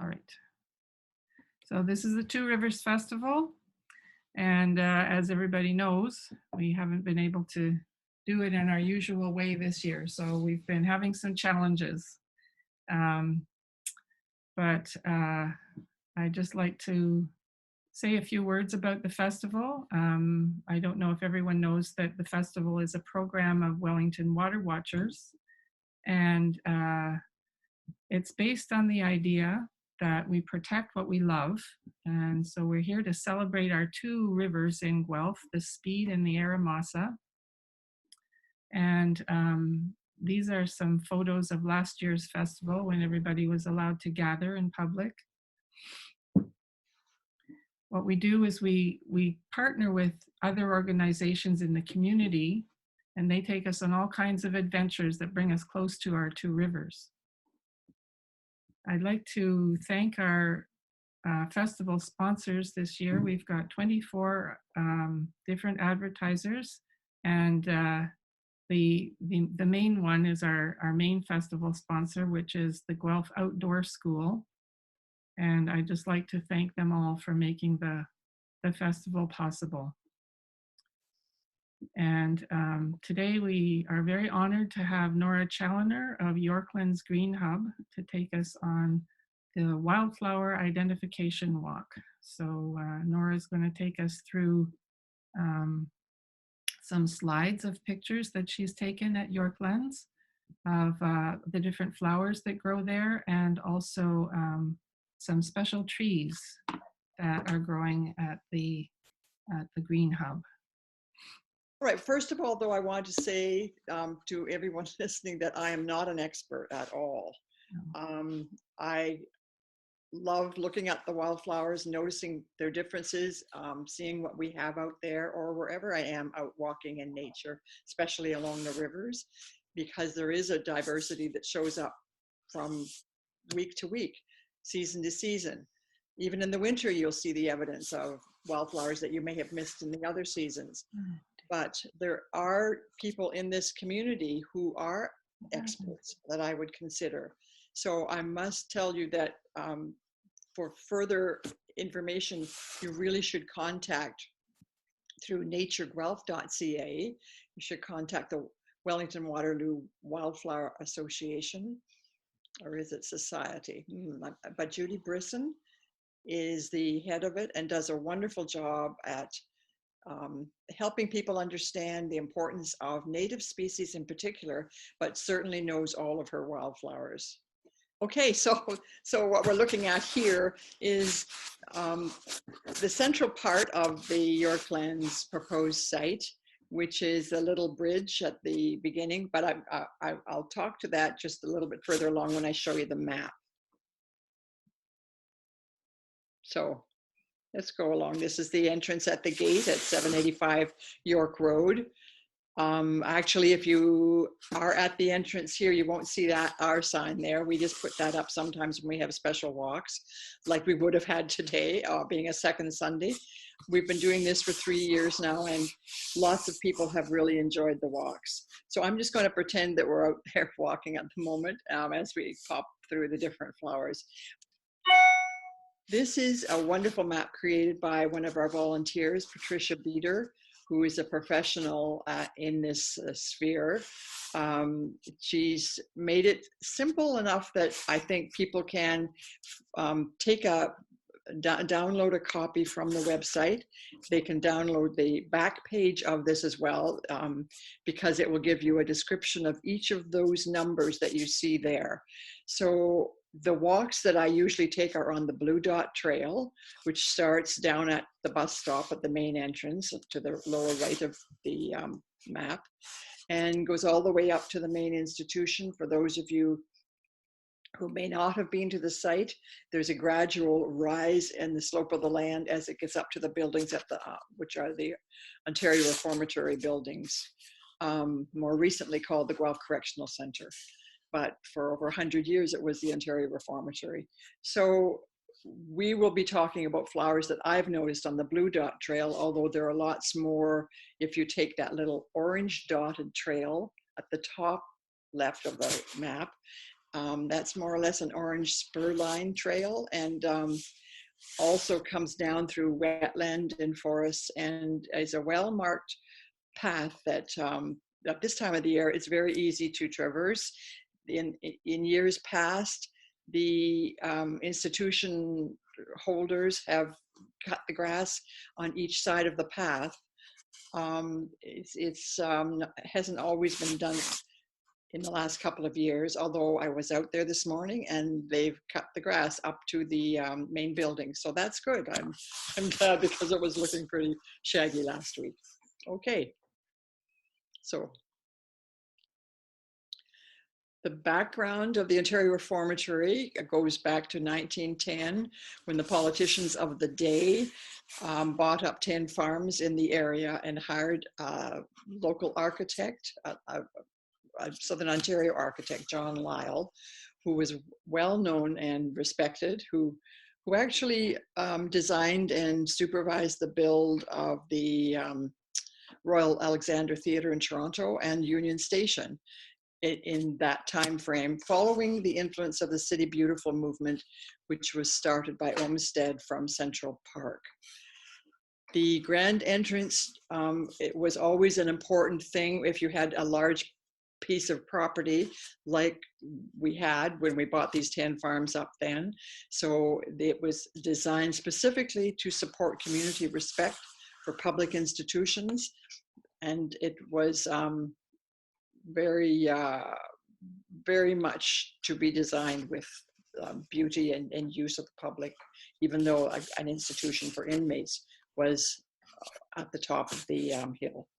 All right. So this is the 2Rivers Festival. And as everybody knows, we haven't been able to do it in our usual way this year. So we've been having some challenges. But I'd just like to say a few words about the festival. I don't know if everyone knows that the festival is a program of Wellington Water Watchers. And it's based on the idea that we protect what we love. And so we're here to celebrate our two rivers in Guelph, the Speed and the Aramasa. And these are some photos of last year's festival when everybody was allowed to gather in public. What we do is we partner with other organizations in the community, and they take us on all kinds of adventures that bring us close to our two rivers. I'd like to thank our festival sponsors this year. We've got 24 different advertisers, and the main one is our main festival sponsor, which is the Guelph Outdoor School. And I'd just like to thank them all for making the festival possible. And today we are very honored to have Nora Challoner of Yorklands Green Hub to take us on the Wildflower Identification Walk. So Nora is going to take us through some slides of pictures that she's taken at Yorklands of the different flowers that grow there, and also some special trees that are growing at the Green Hub. All right, first of all, though, I want to say to everyone listening that I am not an expert at all. I love looking at the wildflowers, noticing their differences, seeing what we have out there or wherever I am out walking in nature, especially along the rivers, because there is a diversity that shows up from week to week, season to season. Even in the winter, you'll see the evidence of wildflowers that you may have missed in the other seasons. But there are people in this community who are experts that I would consider. So I must tell you that for further information, you really should contact through natureguelph.ca. You should contact the Wellington Waterloo Wildflower Association, or is it Society? But Judy Brisson is the head of it and does a wonderful job at helping people understand the importance of native species in particular, but certainly knows all of her wildflowers. Okay, so what we're looking at here is the central part of the Yorklands proposed site, which is a little bridge at the beginning, but I'll talk to that just a little bit further along when I show you the map. So let's go along. This is the entrance at the gate at 785 York Road. Actually, if you are at the entrance here, you won't see that our sign there. We just put that up sometimes when we have special walks, like we would have had today, being a second Sunday. We've been doing this for 3 years now, and lots of people have really enjoyed the walks. So I'm just going to pretend that we're out there walking at the moment as we pop through the different flowers. This is a wonderful map created by one of our volunteers, Patricia Beater, who is a professional in this sphere. She's made it simple enough that I think people can download a copy from the website. They can download the back page of this as well, because it will give you a description of each of those numbers that you see there. So the walks that I usually take are on the Blue Dot Trail, which starts down at the bus stop at the main entrance to the lower right of the map, and goes all the way up to the main institution. For those of you who may not have been to the site, there's a gradual rise in the slope of the land as it gets up to the buildings at the which are the Ontario Reformatory buildings, more recently called the Guelph Correctional Centre. But for over 100 years, it was the Ontario Reformatory. So we will be talking about flowers that I've noticed on the Blue Dot Trail, although there are lots more if you take that little orange dotted trail at the top left of the map. That's more or less an orange spur line trail, and also comes down through wetland and forests, and is a well-marked path that at this time of the year it's very easy to traverse. In years past, the institution holders have cut the grass on each side of the path. It's hasn't always been done in the last couple of years, although I was out there this morning and they've cut the grass up to the main building. So that's good. I'm glad, because it was looking pretty shaggy last week. Okay, so the background of the Ontario Reformatory goes back to 1910, when the politicians of the day bought up 10 farms in the area and hired a local architect, a Southern Ontario architect, John Lyle, who was well known and respected, who actually designed and supervised the build of the Royal Alexander Theatre in Toronto and Union Station in that time frame, following the influence of the City Beautiful movement, which was started by Olmsted from Central Park. The grand entrance, it was always an important thing if you had a large piece of property like we had when we bought these 10 farms up then. So it was designed specifically to support community respect for public institutions, and it was very much to be designed with beauty and use of the public, even though an institution for inmates was at the top of the hill.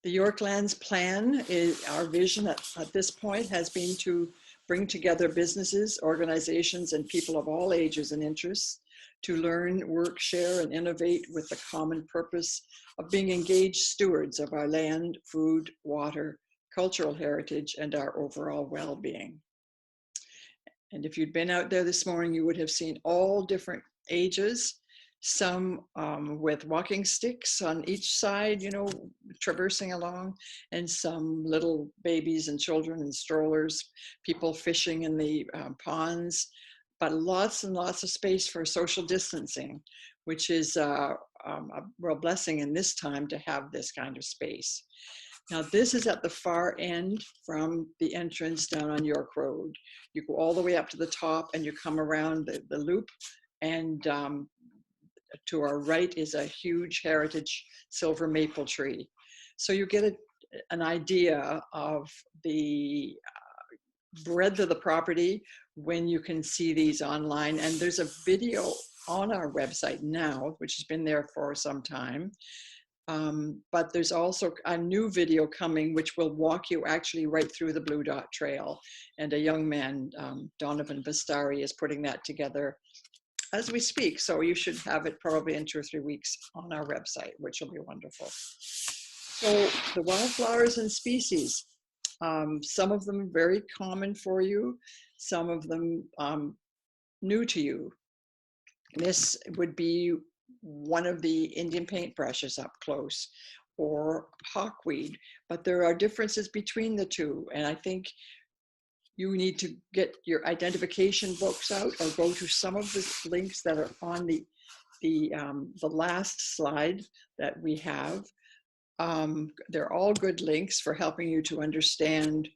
The Yorklands plan is our vision at this point has been to bring together businesses, organizations, and people of all ages and interests to learn, work, share, and innovate with the common purpose of being engaged stewards of our land, food, water, cultural heritage, and our overall well-being. And if you'd been out there this morning, you would have seen all different ages, some with walking sticks on each side, you know, traversing along, and some little babies and children in strollers, people fishing in the ponds, but lots and lots of space for social distancing, which is a real blessing in this time to have this kind of space. Now, this is at the far end from the entrance down on York Road. You go all the way up to the top and you come around the loop, and to our right is a huge heritage silver maple tree. So you get an idea of the breadth of the property when you can see these online. And there's a video on our website now, which has been there for some time. But there's also a new video coming, which will walk you actually right through the Blue Dot Trail. And a young man, Donovan Bastari, is putting that together as we speak. So you should have it probably in 2 or 3 weeks on our website, which will be wonderful. So the wildflowers and species, some of them very common for you, some of them new to you. This would be one of the Indian paintbrushes up close, or hawkweed, but there are differences between the two. And I think you need to get your identification books out or go to some of the links that are on the last slide that we have. They're all good links for helping you to understand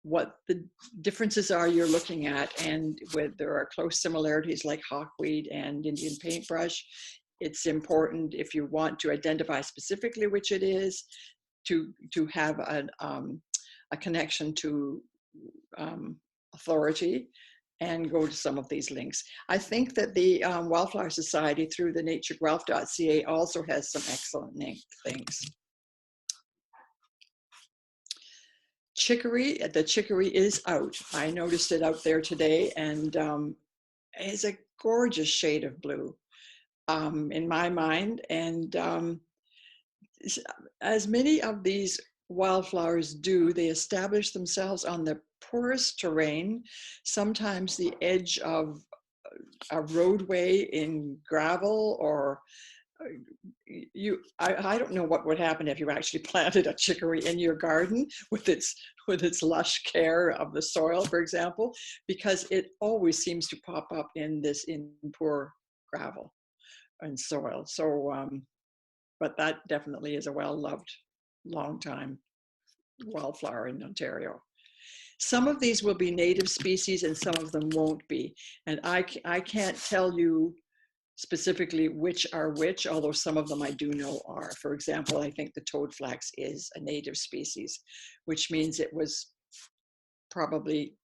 what the differences are you're looking at, and where there are close similarities like hawkweed and Indian paintbrush. It's important, if you want to identify specifically which it is, to have a connection to authority and go to some of these links. I think that the Wildflower Society through the natureguelph.ca also has some excellent things. Chicory, the chicory is out. I noticed it out there today, and it's a gorgeous shade of blue in my mind. And as many of these wildflowers do, they establish themselves on the poorest terrain, sometimes the edge of a roadway in gravel, or I don't know what would happen if you actually planted a chicory in your garden with its lush care of the soil, for example, because it always seems to pop up in poor gravel and soil. So, but that definitely is a well-loved, long-time wildflower in Ontario. Some of these will be native species and some of them won't be. And I can't tell you specifically which are which, although some of them I do know are. For example, I think the toadflax is a native species, which means it was probably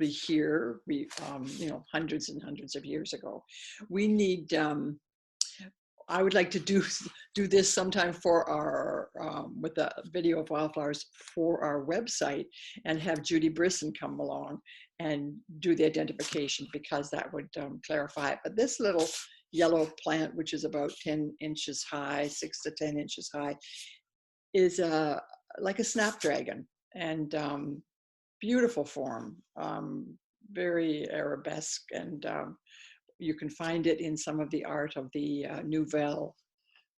here, you know, hundreds and hundreds of years ago. We need, I would like to do this sometime for our, with a video of wildflowers for our website, and have Judy Brisson come along and do the identification, because that would clarify it. But this little yellow plant, which is about 10 inches high, 6 to 10 inches high, is like a snapdragon, and beautiful form, very arabesque, and you can find it in some of the art of the Nouvelle,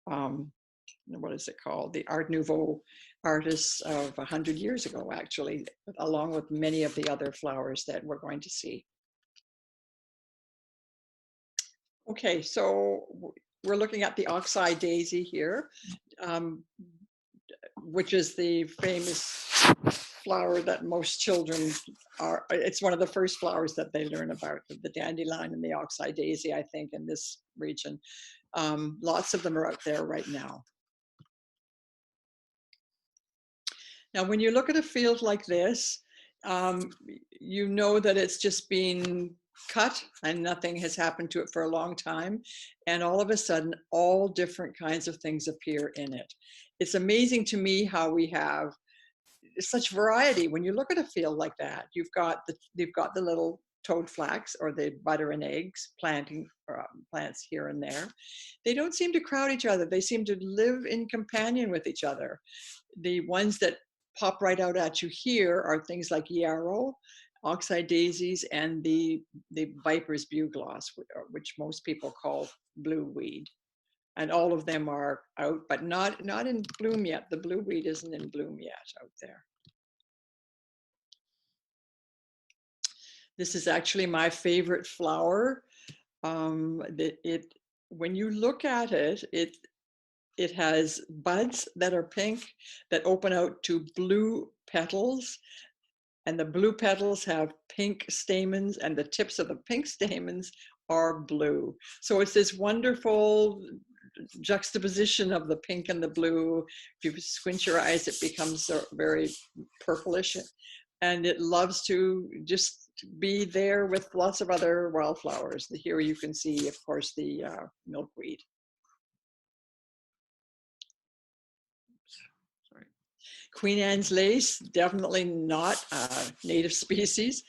what is it called? The Art Nouveau artists of 100 years ago, actually, along with many of the other flowers that we're going to see. Okay, so we're looking at the oxeye daisy here, which is the famous flower that most children are, it's one of the first flowers that they learn about, the dandelion and the oxeye daisy, I think, in this region. Lots of them are out there right now. Now, when you look at a field like this, you know that it's just been cut and nothing has happened to it for a long time. And all of a sudden, all different kinds of things appear in it. It's amazing to me how we have such variety. When you look at a field like that, you've got the little toadflax, or the butter and eggs planting plants here and there. They don't seem to crowd each other. They seem to live in companion with each other. The ones that pop right out at you here are things like yarrow, oxeye daisies, and the viper's bugloss, which most people call blue weed. And all of them are out, but not in bloom yet. The blue weed isn't in bloom yet out there. This is actually my favorite flower. When you look at it, it has buds that are pink that open out to blue petals, and the blue petals have pink stamens, and the tips of the pink stamens are blue. So it's this wonderful juxtaposition of the pink and the blue. If you squint your eyes, it becomes very purplish, and it loves to just be there with lots of other wildflowers. Here you can see, of course, the milkweed. Queen Anne's lace, definitely not a native species,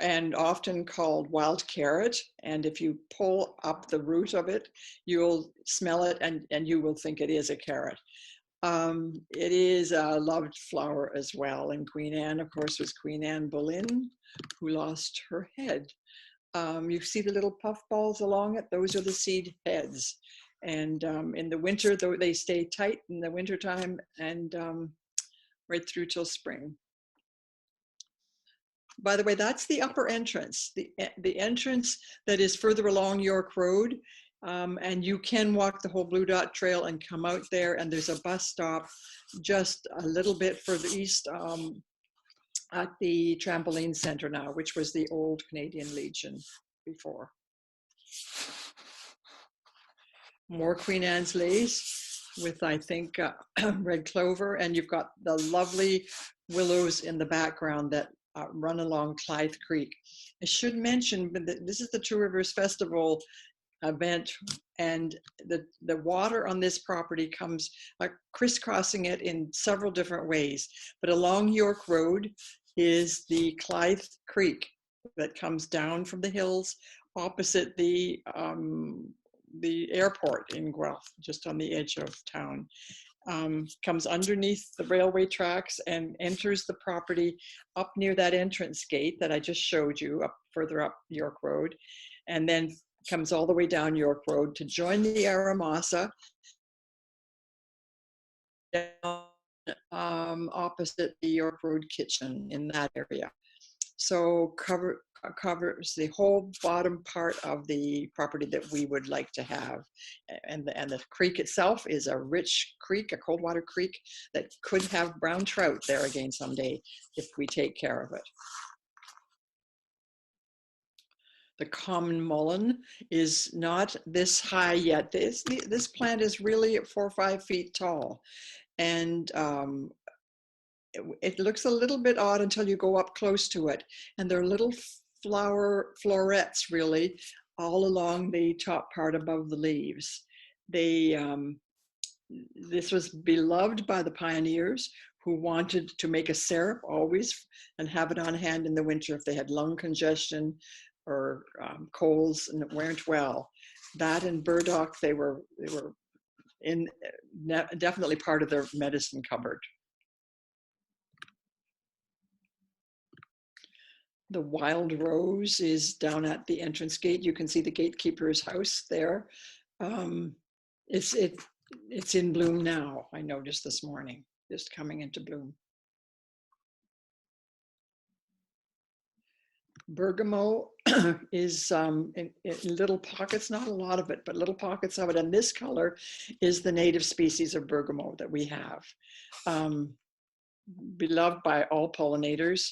and often called wild carrot. And if you pull up the root of it, you'll smell it, and you will think it is a carrot. It is a loved flower as well. And Queen Anne, of course, was Queen Anne Boleyn, who lost her head. You see the little puff balls along it? Those are the seed heads. And in the winter, though, they stay tight in the wintertime, and right through till spring. By the way, that's the upper entrance, the entrance that is further along York Road. And you can walk the whole Blue Dot Trail and come out there, and there's a bus stop just a little bit further east at the Trampoline Center now, which was the old Canadian Legion before. More Queen Anne's lace with, I think, red clover, and you've got the lovely willows in the background that run along Clythe Creek. I should mention that this is the 2Rivers Festival event, and the water on this property comes crisscrossing it in several different ways. But along York Road is the Clythe Creek that comes down from the hills opposite the airport in Guelph, just on the edge of town. Comes underneath the railway tracks and enters the property up near that entrance gate that I just showed you, up further up York Road, and then comes all the way down York Road to join the Aramasa down opposite the York Road kitchen in that area. So covers the whole bottom part of the property that we would like to have. And the creek itself is a rich creek, a cold water creek that could have brown trout there again someday if we take care of it. The common mullen is not this high yet. This plant is really 4 or 5 feet tall. And it looks a little bit odd until you go up close to it. And there are little florets really all along the top part above the leaves. This was beloved by the pioneers who wanted to make a syrup always and have it on hand in the winter if they had lung congestion or colds and weren't well. That and burdock, they were definitely part of their medicine cupboard. The wild rose is down at the entrance gate. You can see the gatekeeper's house there. It's in bloom now. I noticed this morning, just coming into bloom. Bergamot is in little pockets, not a lot of it, but little pockets of it. And this color is the native species of bergamot that we have. Beloved by all pollinators.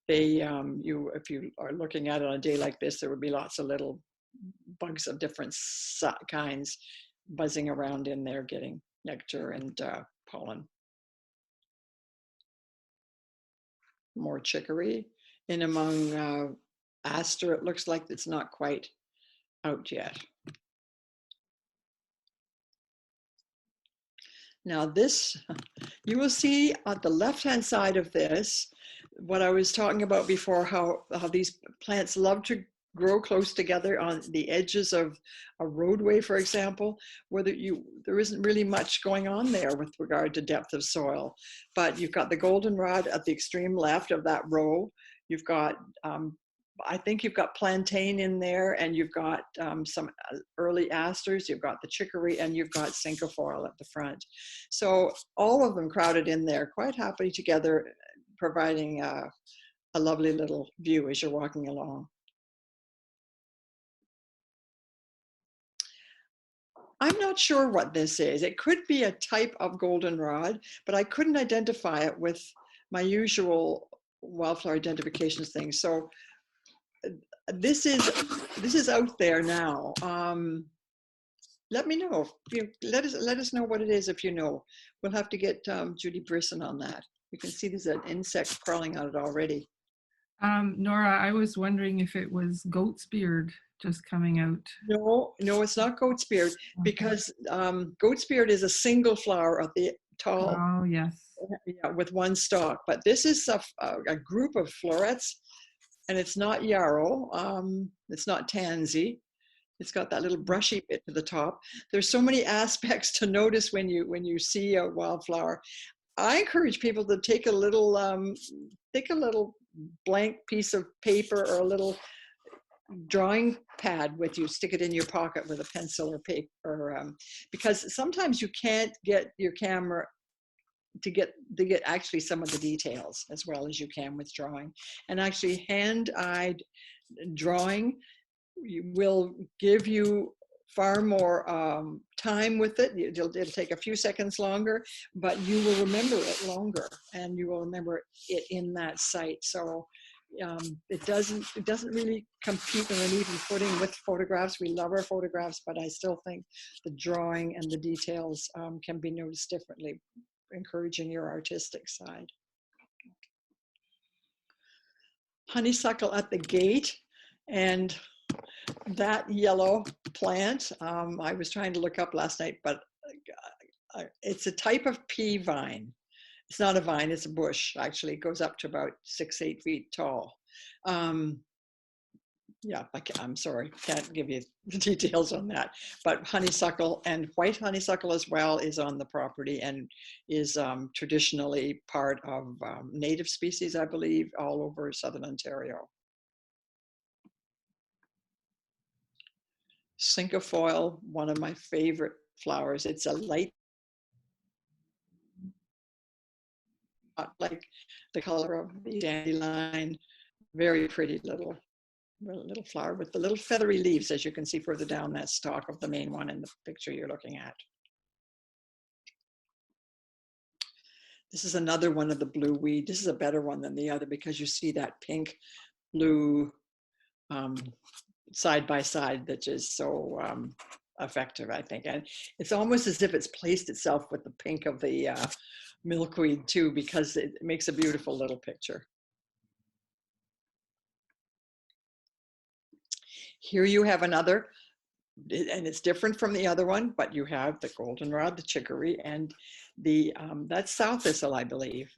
If you are looking at it on a day like this, there would be lots of little bugs of different kinds buzzing around in there, getting nectar and pollen. More chicory. In among aster, it looks like it's not quite out yet. Now this, you will see on the left-hand side of this, what I was talking about before, how these plants love to grow close together on the edges of a roadway, for example, where there isn't really much going on there with regard to depth of soil. But you've got the goldenrod at the extreme left of that row. You've got, I think you've got plantain in there, and you've got some early asters, you've got the chicory, and you've got Cinque Foil at the front. So all of them crowded in there, quite happily together, providing a lovely little view as you're walking along. I'm not sure what this is. It could be a type of goldenrod, but I couldn't identify it with my usual wildflower identifications thing. So this is out there now. Let me know. Let us know what it is if you know. We'll have to get Judy Brisson on that. You can see there's an insect crawling on it already. Nora, I was wondering if it was goat's beard just coming out. No, it's not goat's beard, because goat's beard is a single flower at the tall. Oh, yes. Yeah, with one stalk. But this is a group of florets, and it's not yarrow. It's not tansy. It's got that little brushy bit to the top. There's so many aspects to notice when you see a wildflower. I encourage people to take a little blank piece of paper or a little drawing pad with you, stick it in your pocket with a pencil or paper, because sometimes you can't get your camera to get actually some of the details as well as you can with drawing. And actually hand-eyed drawing will give you far more time with it. It'll take a few seconds longer, but you will remember it longer, and you will remember it in that site. So it doesn't really compete on an even footing with photographs. We love our photographs, but I still think the drawing and the details can be noticed differently, encouraging your artistic side. Honeysuckle at the gate, and that yellow plant, I was trying to look up last night, but it's a type of pea vine. It's not a vine, it's a bush, actually. It goes up to about 6-8 feet tall. Yeah, I'm sorry, can't give you the details on that. But honeysuckle, and white honeysuckle as well, is on the property and is traditionally part of native species, I believe, all over southern Ontario. Cinque Foil, one of my favorite flowers. It's a light, like the color of the dandelion. Very pretty little flower with the little feathery leaves, as you can see further down that stalk of the main one in the picture you're looking at. This is another one of the blue weed. This is a better one than the other because you see that pink blue side by side, that is so effective, I think. And it's almost as if it's placed itself with the pink of the milkweed too, because it makes a beautiful little picture. Here you have another, and it's different from the other one, but you have the goldenrod, the chicory, and the that's sow thistle, I believe,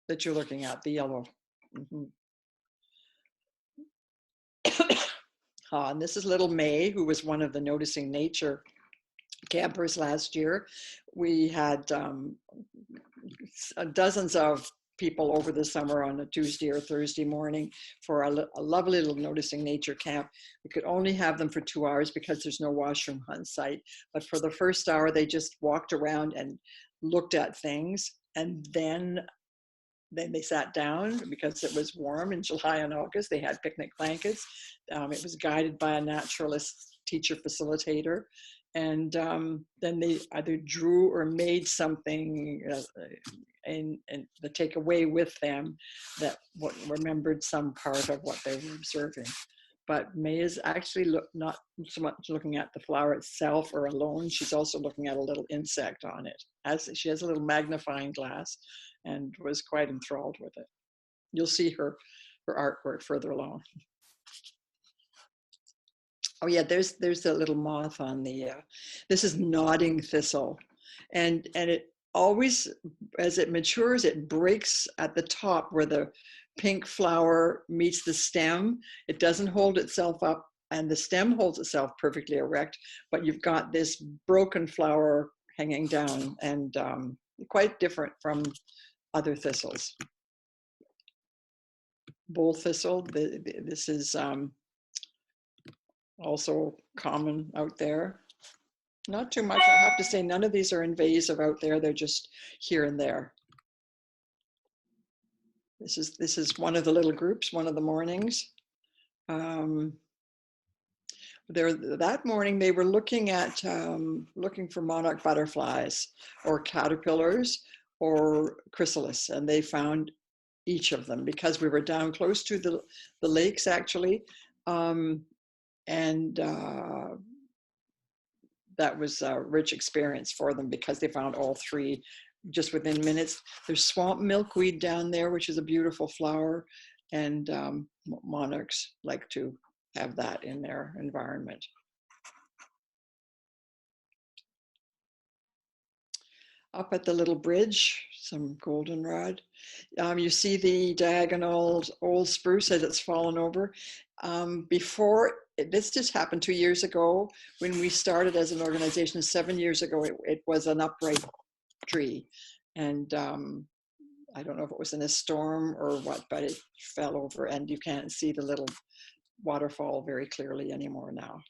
that you're looking at, the yellow. And this is little May, who was one of the Noticing Nature campers last year. We had dozens of people over the summer on a Tuesday or Thursday morning for a lovely little Noticing Nature camp. We could only have them for 2 hours because there's no washroom on site. But for the first hour, they just walked around and looked at things. And then they sat down because it was warm in July and August. They had picnic blankets. It was guided by a naturalist teacher facilitator. And then they either drew or made something and to take away with them that remembered some part of what they were observing. But May is actually not so much looking at the flower itself or alone. She's also looking at a little insect on it. She has a little magnifying glass and was quite enthralled with it. You'll see her artwork further along. Oh yeah, there's a little moth on the, this is nodding thistle. And it always, as it matures, it breaks at the top where the pink flower meets the stem. It doesn't hold itself up, and the stem holds itself perfectly erect, but you've got this broken flower hanging down, and quite different from other thistles. Bull thistle, this is also common out there. Not too much, I have to say, none of these are invasive out there. They're just here and there. This is one of the little groups, one of the mornings. That morning they were looking at looking for monarch butterflies or caterpillars or chrysalis, and they found each of them because we were down close to the lakes actually, and that was a rich experience for them because they found all three just within minutes. There's swamp milkweed down there, which is a beautiful flower, and monarchs like to have that in their environment. Up at the little bridge, some goldenrod. You see the diagonal old spruce as it's fallen over. This just happened 2 years ago when we started as an organization. 7 years ago, it was an upright tree. And I don't know if it was in a storm or what, but it fell over and you can't see the little waterfall very clearly anymore now.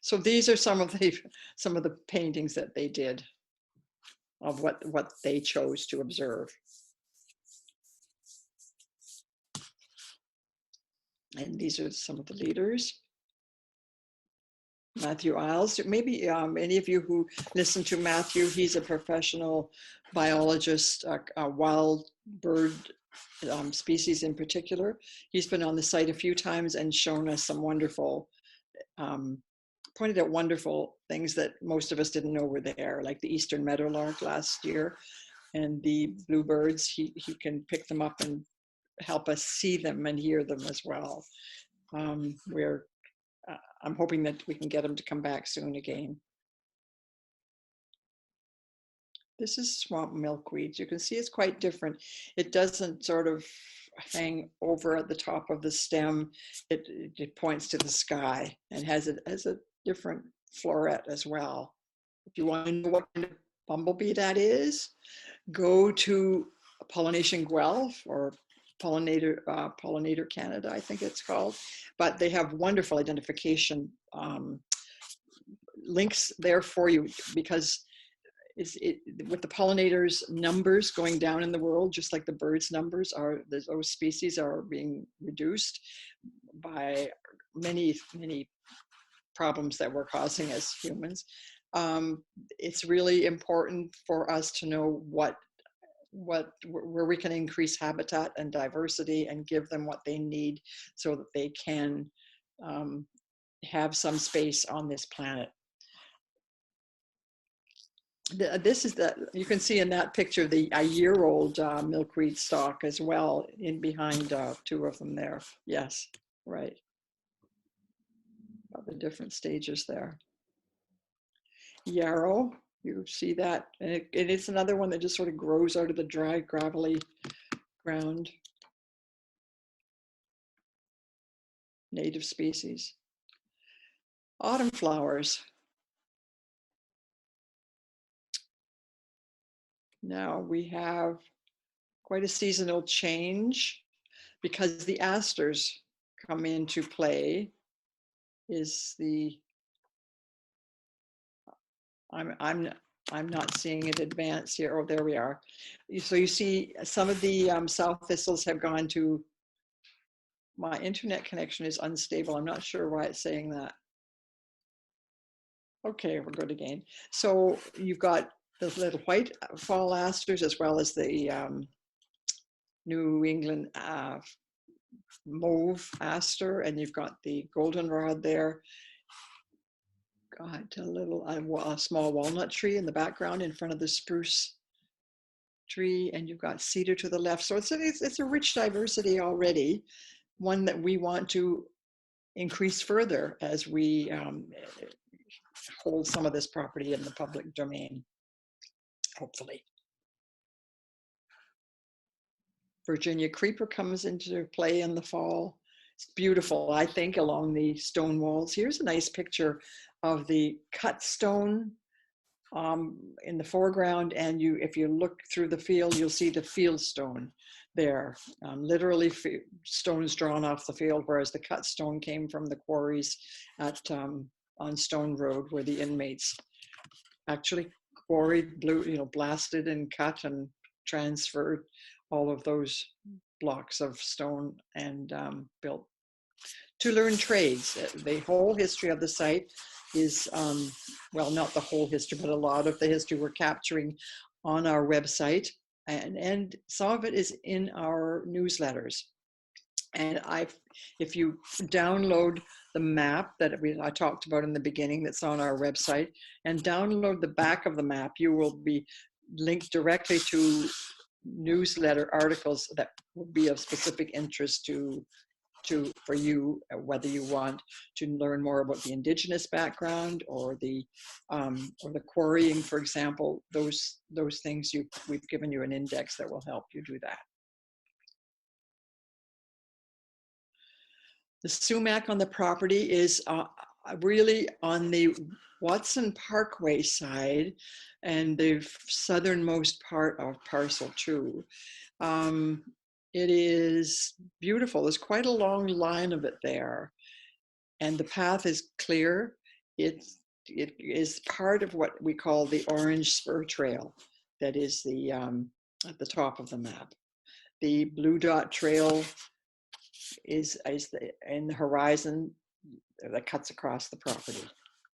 So these are some of the paintings that they did of what they chose to observe. And these are some of the leaders. Matthew Isles, maybe any of you who listen to Matthew, he's a professional biologist, wild bird species in particular. He's been on the site a few times and shown us some wonderful, pointed out wonderful things that most of us didn't know were there, like the eastern meadowlark last year and the bluebirds. He can pick them up and help us see them and hear them as well. I'm hoping that we can get them to come back soon again. This is swamp milkweed. You can see it's quite different. It doesn't sort of hang over at the top of the stem. It points to the sky and has a different floret as well. If you want to know what kind of bumblebee that is, go to Pollination Guelph or Pollinator Canada, I think it's called. But they have wonderful identification links there for you, because with the pollinators numbers going down in the world, just like the birds numbers are, those species are being reduced by many problems that we're causing as humans. It's really important for us to know where we can increase habitat and diversity and give them what they need so that they can have some space on this planet. This is you can see in that picture a year-old milkweed stalk as well, in behind two of them there. Yes, right. About the different stages there. Yarrow, you see that, and it is another one that just sort of grows out of the dry, gravelly ground. Native species. Autumn flowers. Now we have quite a seasonal change because the asters come into play. I'm not seeing it advance here. Oh, there we are. So you see some of the south thistles have gone to, my internet connection is unstable. I'm not sure why it's saying that. Okay, we're good again. So you've got the little white fall asters as well as the New England mauve aster, and you've got the goldenrod there. Got a small walnut tree in the background in front of the spruce tree, and you've got cedar to the left. So it's a rich diversity already, one that we want to increase further as we hold some of this property in the public domain, hopefully. Virginia creeper comes into play in the fall. It's beautiful, I think, along the stone walls. Here's a nice picture of the cut stone in the foreground, and if you look through the field, you'll see the field stone there. Literally stones drawn off the field, whereas the cut stone came from the quarries on Stone Road, where the inmates actually quarried, blasted and cut and transferred all of those blocks of stone and built to learn trades. The whole history of the site is, well, not the whole history, but a lot of the history we're capturing on our website, and some of it is in our newsletters. And if you download the map that I talked about in the beginning that's on our website, and download the back of the map, you will be linked directly to newsletter articles that will be of specific interest for you, whether you want to learn more about the indigenous background or the quarrying, for example. Those things we've given you an index that will help you do that. The sumac on the property is really on the Watson Parkway side and the southernmost part of Parcel 2. It is beautiful. There's quite a long line of it there, and the path is clear. It is part of what we call the Orange Spur Trail that is at the top of the map. The Blue Dot Trail is in the horizon that cuts across the property,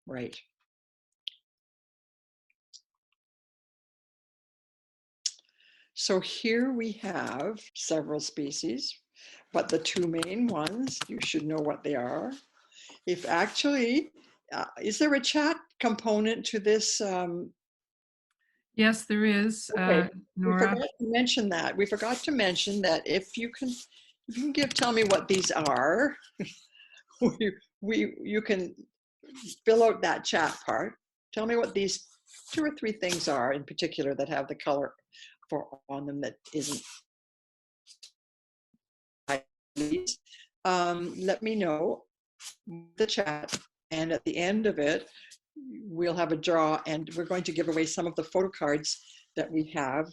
right? So here we have several species, but the two main ones, you should know what they are. If actually, is there a chat component to this? Yes, there is, Okay. Nora. We forgot to mention that. We forgot to mention that if you can tell me what these are, you can fill out that chat part. Tell me what these 2 or 3 things are in particular that have the color on them that isn't. Let me know the chat, and at the end of it we'll have a draw, and we're going to give away some of the photo cards that we have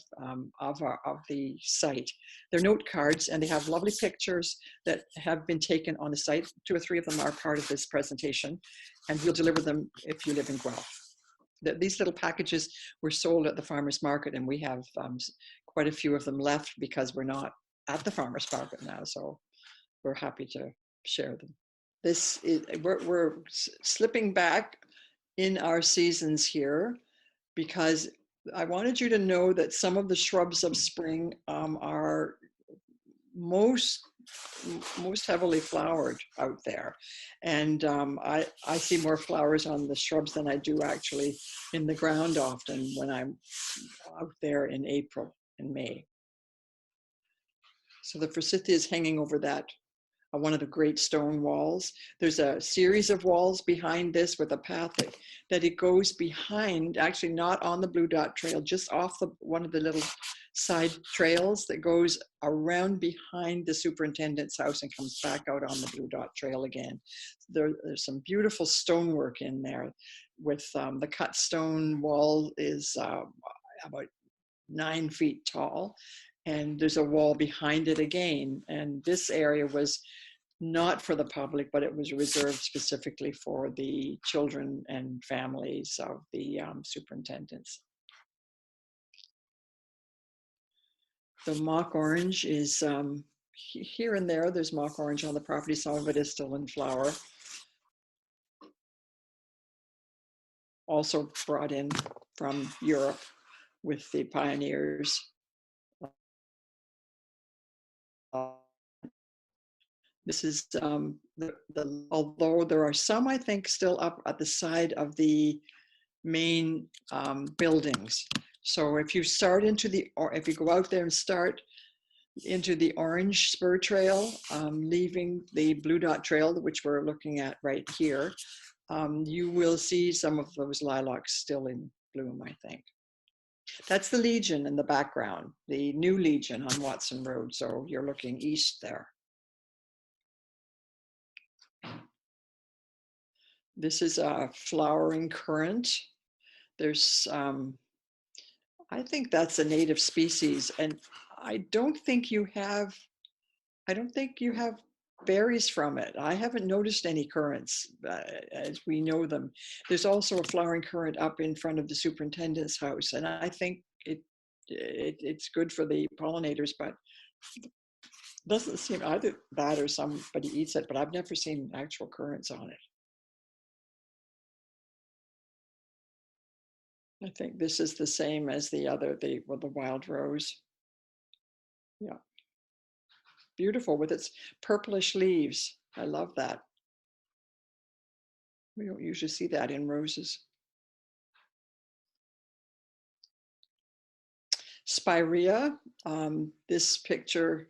of the site. They're note cards, and they have lovely pictures that have been taken on the site. 2 or 3 of them are part of this presentation, and we'll deliver them if you live in Guelph. These little packages were sold at the farmers market, and we have quite a few of them left because we're not at the farmers market now, so we're happy to share them. This is, we're slipping back in our seasons here because I wanted you to know that some of the shrubs of spring are most heavily flowered out there, and I see more flowers on the shrubs than I do actually in the ground often when I'm out there in April and May. So the forsythia is hanging over that one of the great stone walls. There's a series of walls behind this with a path that it goes behind, actually not on the Blue Dot Trail, just off one of the little side trails that goes around behind the superintendent's house and comes back out on the Blue Dot Trail again. There's some beautiful stonework in there with the cut stone wall is about 9 feet tall. And there's a wall behind it again. And this area was not for the public, but it was reserved specifically for the children and families of the superintendents. The mock orange is here and there. There's mock orange on the property. Some of it is still in flower. Also brought in from Europe with the pioneers. This is although there are some, I think, still up at the side of the main buildings. So if you start if you go out there and start into the orange spur trail, leaving the Blue Dot Trail, which we're looking at right here, you will see some of those lilacs still in bloom, I think. That's the Legion in the background, the new Legion on Watson Road. So you're looking east there. This is a flowering currant. There's, I think that's a native species, and I don't think you have berries from it. I haven't noticed any currants as we know them. There's also a flowering currant up in front of the superintendent's house, and I think it's good for the pollinators, but doesn't seem either that or somebody eats it, but I've never seen actual currants on it. I think this is the same as the other, the wild rose. Yeah. Beautiful with its purplish leaves. I love that. We don't usually see that in roses. Spirea, this picture,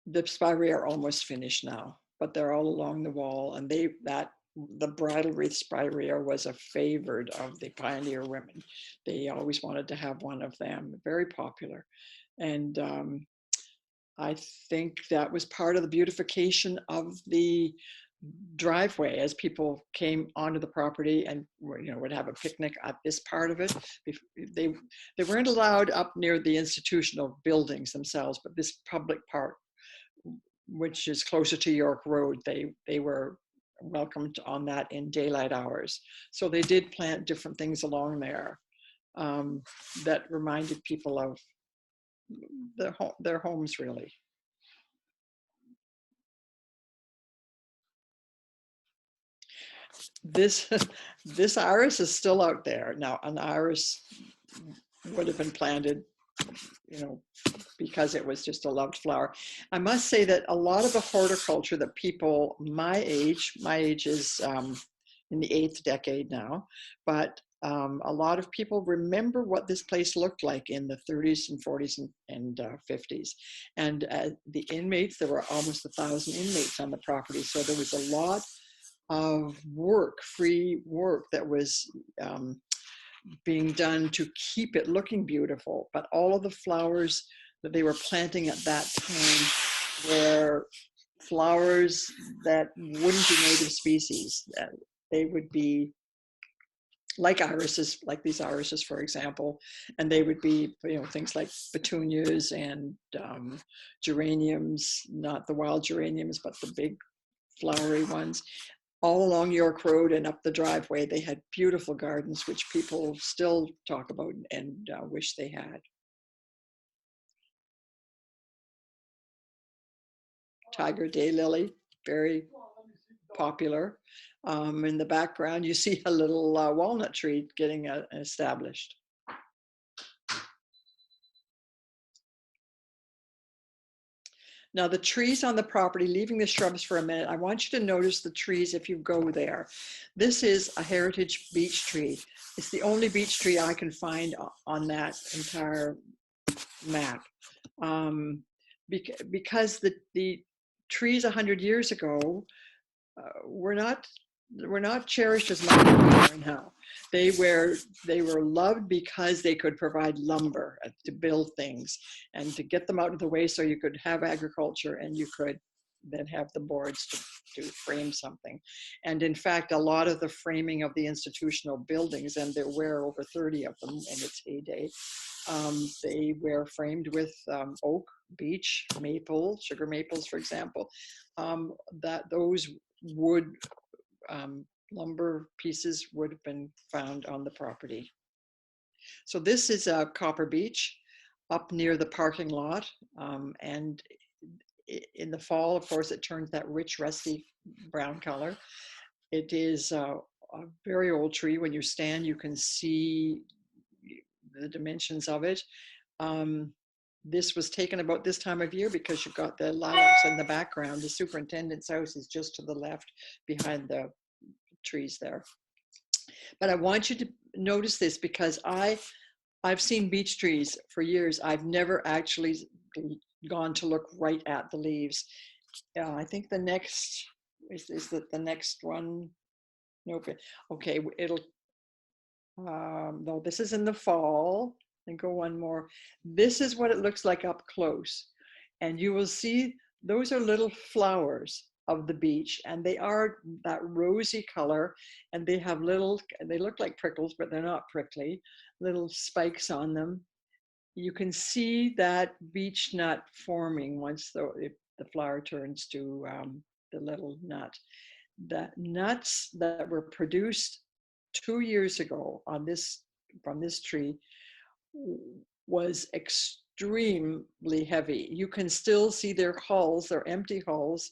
the Spirea are almost finished now, but they're all along the wall, and the bridal wreath Spirea was a favorite of the pioneer women. They always wanted to have one of them, very popular. And I think that was part of the beautification of the driveway as people came onto the property and would have a picnic at this part of it. They weren't allowed up near the institutional buildings themselves, but this public part, which is closer to York Road, they were welcomed on that in daylight hours. So they did plant different things along there that reminded people of their homes, really. This iris is still out there. Now, an iris would have been planted, because it was just a loved flower. I must say that a lot of the horticulture that people my age is in the 8th decade now, but a lot of people remember what this place looked like in the 30s and 40s and 50s. And the inmates, there were almost 1,000 inmates on the property. So there was a lot of free work that was being done to keep it looking beautiful. But all of the flowers that they were planting at that time were flowers that wouldn't be native species. They would be like irises, like these irises, for example, and they would be, things like petunias and geraniums, not the wild geraniums, but the big flowery ones. All along York Road and up the driveway, they had beautiful gardens, which people still talk about and wish they had. Tiger daylily, very popular. In the background, you see a little walnut tree getting established. Now the trees on the property, leaving the shrubs for a minute, I want you to notice the trees if you go there. This is a heritage beech tree. It's the only beech tree I can find on that entire map. Because the trees 100 years ago were not cherished as much as they are now. They were loved because they could provide lumber to build things and to get them out of the way so you could have agriculture and you could then have the boards to frame something. And in fact, a lot of the framing of the institutional buildings, and there were over 30 of them in its heyday, they were framed with oak, beech, maple, sugar maples, for example. Those wood lumber pieces would have been found on the property. So this is a copper beech up near the parking lot, and in the fall, of course, it turns that rich rusty brown color. It is a very old tree. When you stand, you can see the dimensions of it. This was taken about this time of year because you've got the lilacs in the background. The superintendent's house is just to the left behind the trees there. But I want you to notice this because I've seen beech trees for years. I've never actually gone to look right at the leaves. I think the next, is that the next one? Nope. Okay, it'll, no, this is in the fall. And go one more. This is what it looks like up close. And you will see those are little flowers of the beech, and they are that rosy color, and they have they look like prickles, but they're not prickly, little spikes on them. You can see that beech nut forming once the flower turns to the little nut. The nuts that were produced 2 years ago from this tree was extremely heavy. You can still see their hulls, their empty hulls,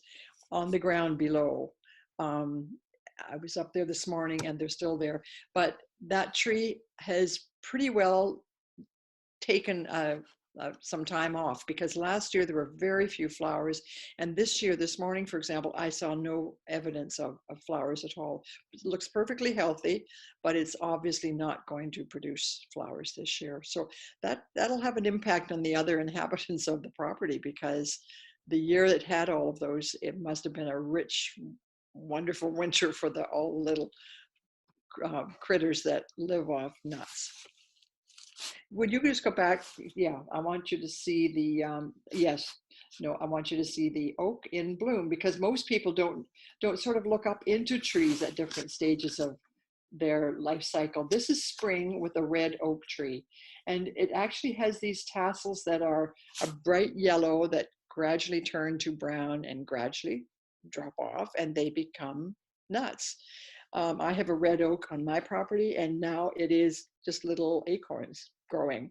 on the ground below. I was up there this morning and they're still there. But that tree has pretty well taken some time off, because last year there were very few flowers, and this morning, for example, I saw no evidence of flowers at all. It looks perfectly healthy, but it's obviously not going to produce flowers this year. So that'll have an impact on the other inhabitants of the property, because the year it had all of those, it must have been a rich, wonderful winter for all the little critters that live off nuts. Would you just go back? Yeah, I want you to see the, I want you to see the oak in bloom, because most people don't sort of look up into trees at different stages of their life cycle. This is spring with a red oak tree, and it actually has these tassels that are a bright yellow that gradually turn to brown and gradually drop off, and they become nuts. I have a red oak on my property, and now it is just little acorns growing.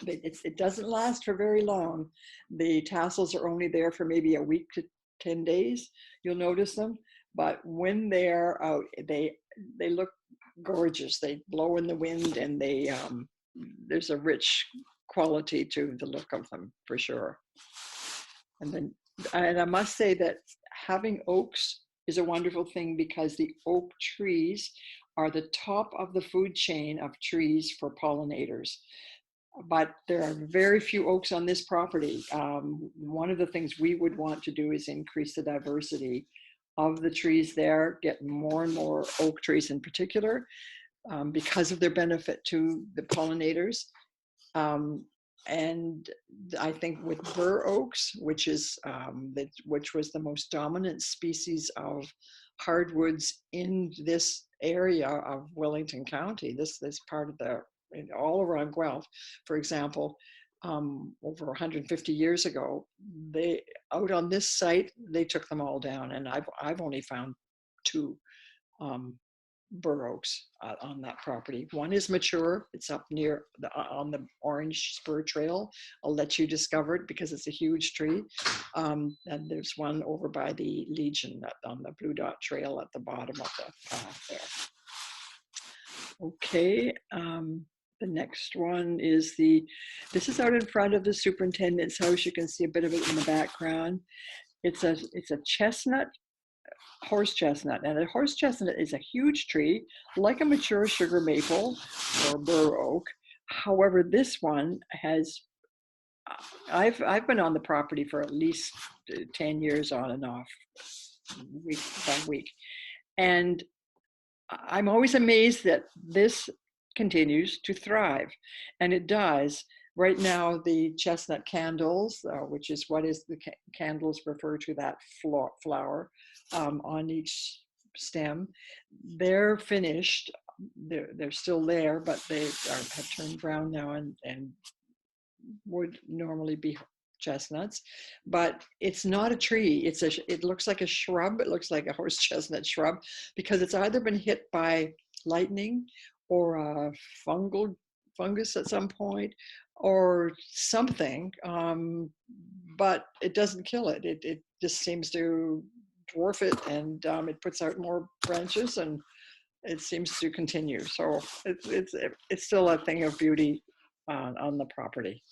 It doesn't last for very long. The tassels are only there for maybe a week to 10 days. You'll notice them, but when they're out, they look gorgeous. They blow in the wind, and there's a rich quality to the look of them for sure. And I must say that having oaks is a wonderful thing, because the oak trees are the top of the food chain of trees for pollinators. But there are very few oaks on this property. One of the things we would want to do is increase the diversity of the trees there, get more and more oak trees in particular, because of their benefit to the pollinators. and I think with bur oaks, which is which was the most dominant species of hardwoods in this area of Wellington County, this part of the, all around Guelph, for example, over 150 years ago, they out on this site, they took them all down, and I've only found 2 bur oaks on that property. One is mature. It's up near on the Orange Spur Trail. I'll let you discover it because it's a huge tree. And there's one over by the Legion on the Blue Dot Trail at the bottom of the path there. Okay. The next one is this is out in front of the superintendent's house. You can see a bit of it in the background. It's a chestnut, horse chestnut, and a horse chestnut is a huge tree like a mature sugar maple or bur oak. However, this one has, I've been on the property for at least 10 years on and off, week by week, and I'm always amazed that this continues to thrive, and it does. Right now, the chestnut candles, which is what is the candles refer to that flower on each stem, they're finished. They're still there, but they have turned brown now and would normally be chestnuts. But it's not a tree. It looks like a shrub. It looks like a horse chestnut shrub because it's either been hit by lightning or a fungus at some point or something, but it doesn't kill it. It just seems to dwarf it, and it puts out more branches, and it seems to continue. So it's still a thing of beauty on the property.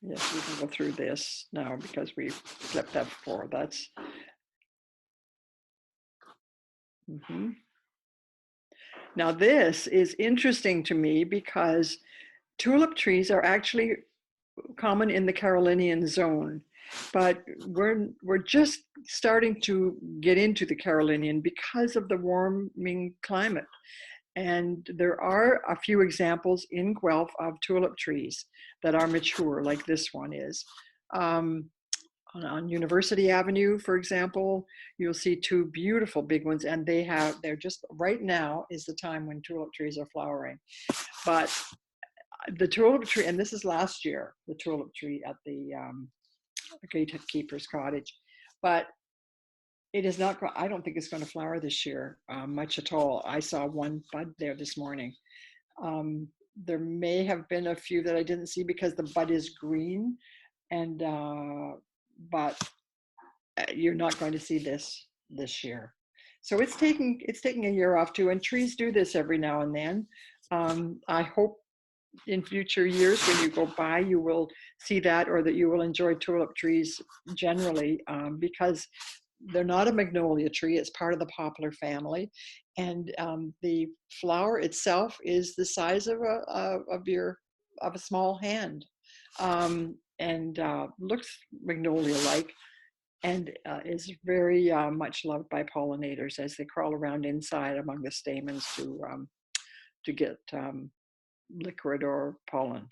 Yes, we can go through this now because we flipped that before. That's Now this is interesting to me because tulip trees are actually common in the Carolinian zone, but we're just starting to get into the Carolinian because of the warming climate. And there are a few examples in Guelph of tulip trees that are mature, like this one is. On University Avenue, for example, you'll see 2 beautiful big ones, and they're just, right now is the time when tulip trees are flowering. But the tulip tree, and this is last year, the tulip tree at the gatekeeper's cottage, but it is not, I don't think it's going to flower this year much at all. I saw one bud there this morning. There may have been a few that I didn't see because the bud is green, and but you're not going to see this year. So it's taking a year off too, and trees do this every now and then. I hope in future years when you go by you will see that, or that you will enjoy tulip trees generally, because they're not a magnolia tree. It's part of the poplar family, and the flower itself is the size of a small hand, and looks magnolia-like, and is very much loved by pollinators as they crawl around inside among the stamens to get liquid or pollen.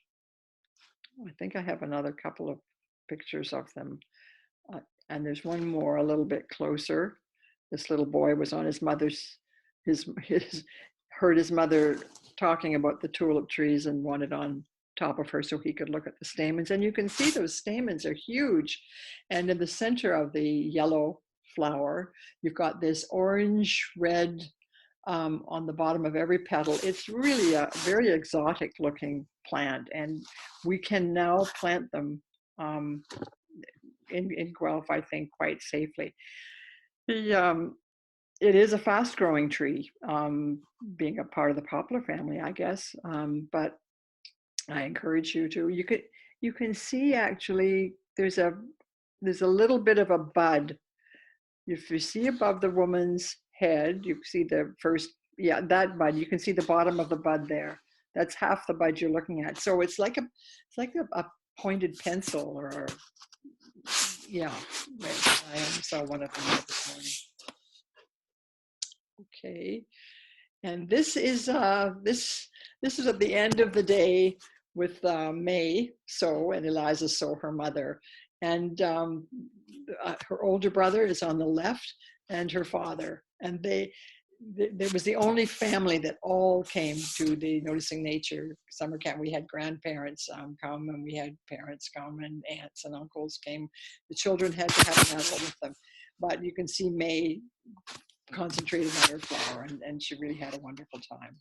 I think I have another couple of pictures of them. And there's one more a little bit closer. This little boy was on his mother's, heard his mother talking about the tulip trees and wanted on top of her so he could look at the stamens. And you can see those stamens are huge. And in the center of the yellow flower, you've got this orange red on the bottom of every petal. It's really a very exotic looking plant, and we can now plant them in Guelph, I think, quite safely. It is a fast growing tree, being a part of the poplar family, I guess, but I encourage you to, you can see actually there's a little bit of a bud. If you see above the woman's head, you see the first, that bud, you can see the bottom of the bud there. That's half the bud you're looking at. So it's like a pointed pencil, or I saw one of them this morning. Okay, and this is this is at the end of the day with May So and Eliza So, her mother. And her older brother is on the left and her father. And there was the only family that all came to the Noticing Nature summer camp. We had grandparents come, and we had parents come, and aunts and uncles came. The children had to have an adult with them. But you can see May concentrated on her flower, and she really had a wonderful time.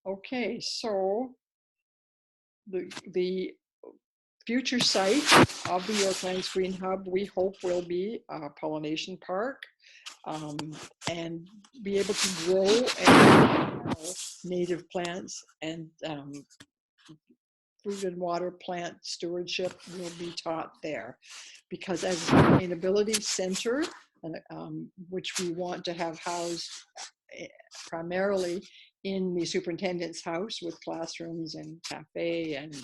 Okay, so the future site of the Yorklands Green Hub, we hope, will be a pollination park, and be able to grow and native plants, and food and water plant stewardship will be taught there. Because as a sustainability center, which we want to have housed primarily in the superintendent's house with classrooms and cafe and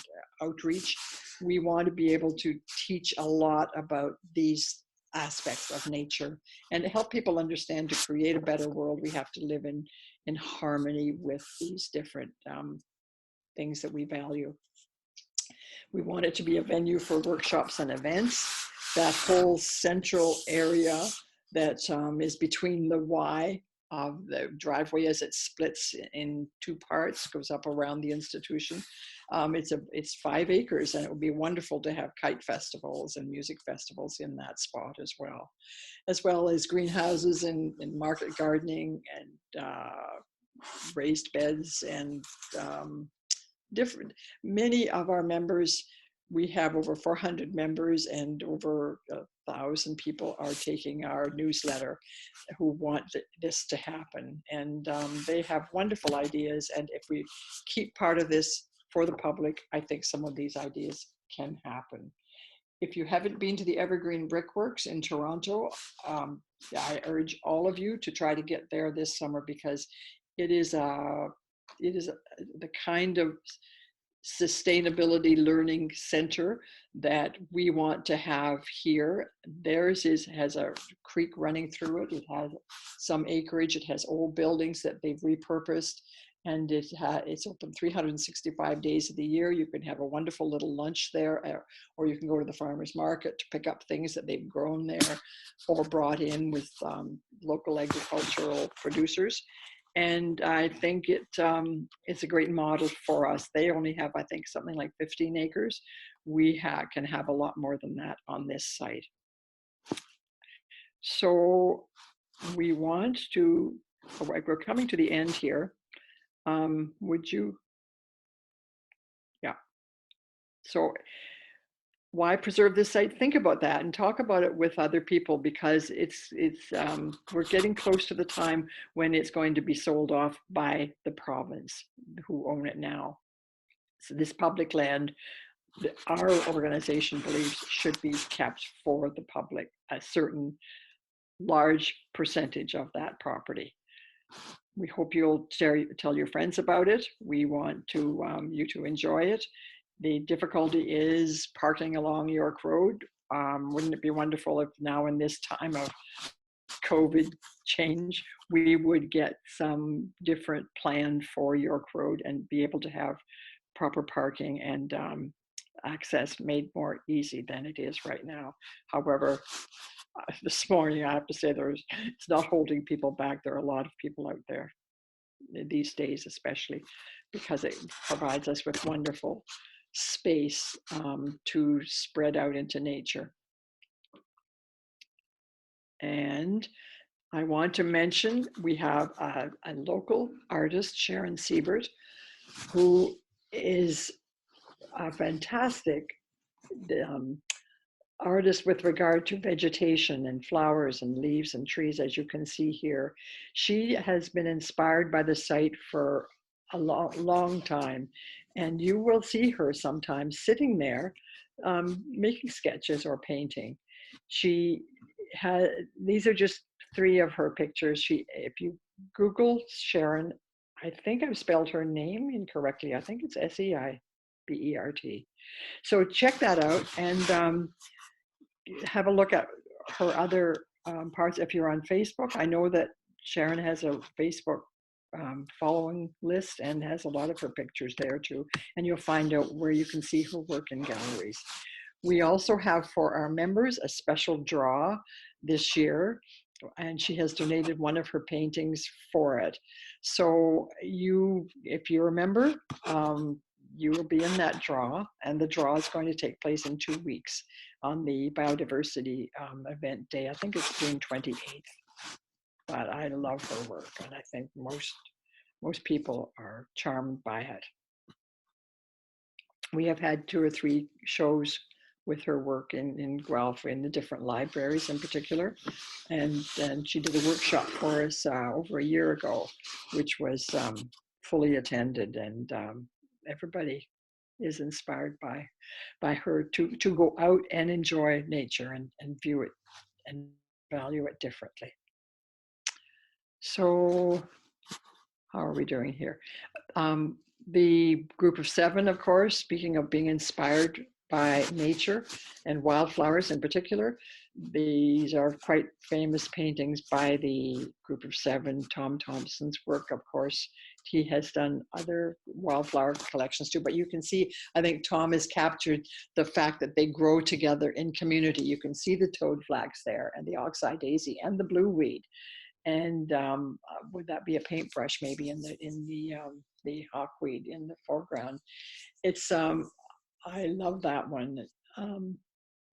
outreach, we want to be able to teach a lot about these aspects of nature and to help people understand, to create a better world, we have to live in harmony with these different things that we value. We want it to be a venue for workshops and events. That whole central area that is between the Y of the driveway, as it splits in two parts, goes up around the institution. It's 5 acres, and it would be wonderful to have kite festivals and music festivals in that spot as well as greenhouses and market gardening and raised beds and many of our members. We have over 400 members, and over 1,000 people are taking our newsletter who want this to happen. And they have wonderful ideas. And if we keep part of this for the public, I think some of these ideas can happen. If you haven't been to the Evergreen Brickworks in Toronto, I urge all of you to try to get there this summer, because it is the kind of sustainability learning center that we want to have here. Theirs has a creek running through it. It has some acreage. It has old buildings that they've repurposed, and it's open 365 days of the year. You can have a wonderful little lunch there, or you can go to the farmer's market to pick up things that they've grown there or brought in with local agricultural producers. And I think it's a great model for us. They only have, I think, something like 15 acres. We can have a lot more than that on this site. So we want to, we're coming to the end here. Would you? Yeah. So why preserve this site? Think about that and talk about it with other people, because we're getting close to the time when it's going to be sold off by the province, who own it now. So this public land, our organization believes, should be kept for the public, a certain large percentage of that property. We hope you'll tell your friends about it. We want you to enjoy it. The difficulty is parking along York Road. Wouldn't it be wonderful if now, in this time of COVID change, we would get some different plan for York Road and be able to have proper parking and access made more easy than it is right now. However, this morning, I have to say, it's not holding people back. There are a lot of people out there these days, especially because it provides us with wonderful space to spread out into nature. And I want to mention, we have a local artist, Sharon Siebert, who is a fantastic artist with regard to vegetation and flowers and leaves and trees, as you can see here. She has been inspired by the site for a long time, and you will see her sometimes sitting there making sketches or painting. These are just 3 of her pictures. If you Google Sharon, I think I've spelled her name incorrectly. I think it's Seibert. So check that out and have a look at her other parts. If you're on Facebook, I know that Sharon has a Facebook following list and has a lot of her pictures there too. And you'll find out where you can see her work in galleries. We also have for our members a special draw this year, and she has donated one of her paintings for it. So if you're a member, you will be in that draw, and the draw is going to take place in 2 weeks on the biodiversity event day. I think it's June 28th. But I love her work, and I think most people are charmed by it. We have had 2 or 3 shows with her work in Guelph, in the different libraries in particular, and she did a workshop for us over a year ago, which was fully attended, and everybody is inspired by her to go out and enjoy nature and view it and value it differently. So how are we doing here? The group of 7, of course, speaking of being inspired by nature and wildflowers in particular, these are quite famous paintings by the group of 7. Tom Thompson's work, of course, he has done other wildflower collections too, but you can see, I think Tom has captured the fact that they grow together in community. You can see the toadflax there, and the oxeye daisy, and the blue weed. And would that be a paintbrush maybe in the hawkweed in the foreground? It's I love that one.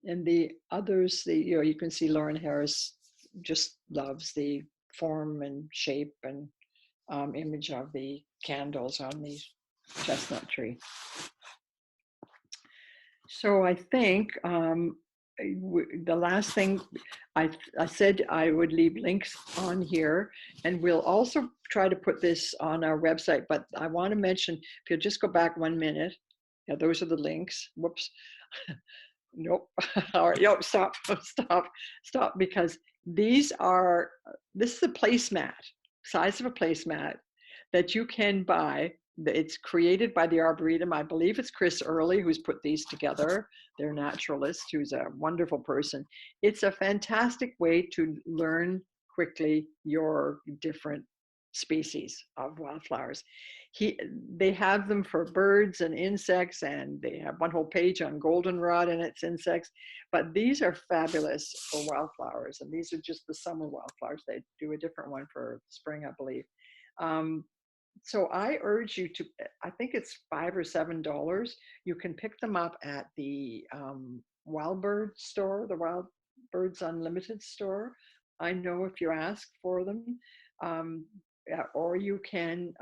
And the others, you can see Lauren Harris just loves the form and shape and image of the candles on the chestnut tree. So I think the last thing I said I would leave links on here, and we'll also try to put this on our website, but I want to mention, if you'll just go back 1 minute, yeah, those are the links. Whoops. Nope. All right. Yep. Stop, because this is a placemat, size of a placemat that you can buy. It's created by the Arboretum. I believe it's Chris Early who's put these together. They're naturalist, who's a wonderful person. It's a fantastic way to learn quickly your different species of wildflowers. They have them for birds and insects, and they have one whole page on goldenrod and its insects. But these are fabulous for wildflowers, and these are just the summer wildflowers. They do a different one for spring, I believe. So I urge you to, I think it's $5 or $7. You can pick them up at the Wild Bird store, the Wild Birds Unlimited store. I know if you ask for them, or you can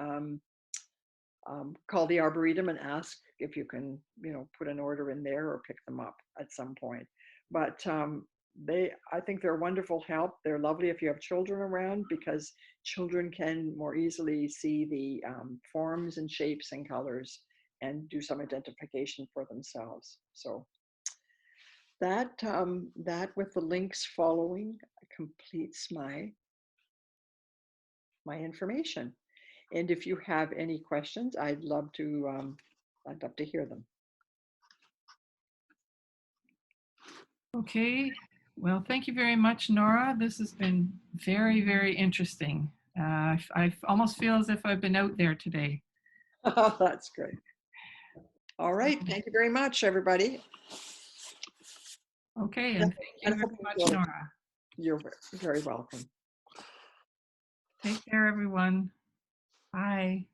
call the Arboretum and ask if you can, put an order in there or pick them up at some point. But I think they're wonderful help. They're lovely if you have children around, because children can more easily see the forms and shapes and colors and do some identification for themselves. So that with the links following completes my information. And if you have any questions, I'd love to hear them. Okay. Well, thank you very much, Nora. This has been very, very interesting. I almost feel as if I've been out there today. Oh, that's great. All right. Thank you very much, everybody. Okay. And thank you very much, Nora. You're very welcome. Take care, everyone. Bye.